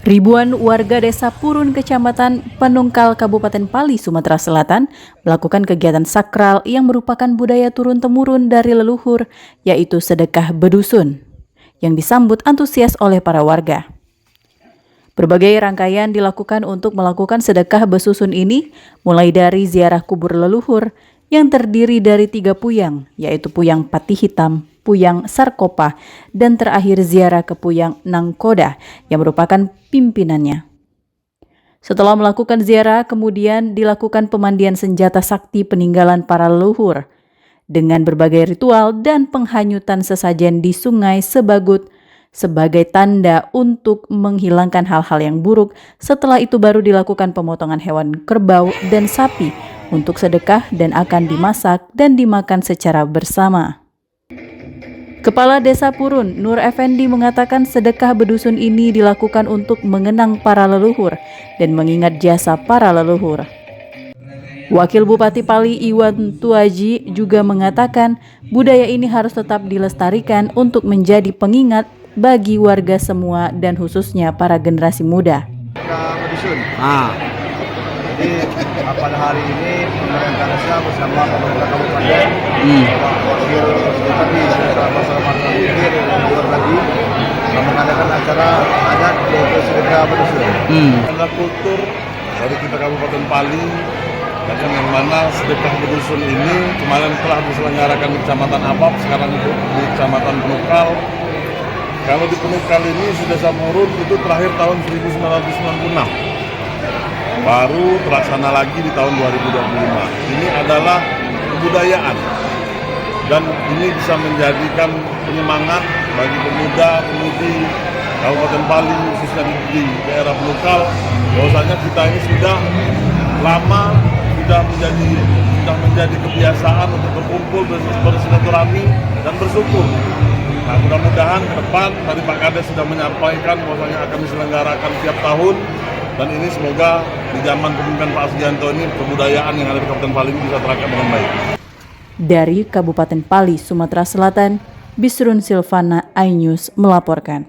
Ribuan warga desa Purun, Kecamatan Penungkal, Kabupaten Pali, Sumatera Selatan melakukan kegiatan sakral yang merupakan budaya turun-temurun dari leluhur, yaitu sedekah bedusun, yang disambut antusias oleh para warga. Berbagai rangkaian dilakukan untuk melakukan sedekah besusun ini, mulai dari ziarah kubur leluhur yang terdiri dari 3 puyang, yaitu Puyang Pati Hitam, Puyang Sarkopa, dan terakhir ziarah ke Puyang Nangkoda yang merupakan pimpinannya. Setelah melakukan ziarah, kemudian dilakukan pemandian senjata sakti peninggalan para leluhur dengan berbagai ritual dan penghanyutan sesajen di Sungai Sebagut sebagai tanda untuk menghilangkan hal-hal yang buruk. Setelah itu baru dilakukan pemotongan hewan kerbau dan sapi untuk sedekah dan akan dimasak dan dimakan secara bersama. Kepala Desa Purun, Nur Effendi, mengatakan sedekah bedusun ini dilakukan untuk mengenang para leluhur dan mengingat jasa para leluhur. Wakil Bupati Pali Iwan Tuaji juga mengatakan budaya ini harus tetap dilestarikan untuk menjadi pengingat bagi warga semua dan khususnya para generasi muda. Jadi pada hari ini pemerintah desa bersama pemerintah kabupaten, wakil bupati bersama masyarakat pikir dan luar lagi mengadakan acara adat yaitu sedekah bedusun. Ada kultur dari kita Kabupaten Pali, yang mana sedekah bedusun ini kemarin telah diselenggarakan di Kecamatan Apap, sekarang itu di Kecamatan Penungkal. Kalau di Penungkal ini Desa Purun itu terakhir tahun 1996. Baru terlaksana lagi di tahun 2025. Ini adalah kebudayaan dan ini bisa menjadikan penyemangat bagi pemuda-pemudi Kabupaten Pali, khususnya di daerah Penungkal, bahwasanya kita ini sudah lama sudah menjadi kebiasaan untuk berkumpul, bersilaturahmi dan bersyukur. Nah, mudah-mudahan ke depan tadi Pak Kades sudah menyampaikan bahwasanya akan diselenggarakan tiap tahun. Dan ini semoga di zaman kepemimpinan Pak Sugianto ini kebudayaan yang ada di Kabupaten Pali ini bisa terangkat dengan baik. Dari Kabupaten Pali, Sumatera Selatan, Bisrun Silvana, iNews melaporkan.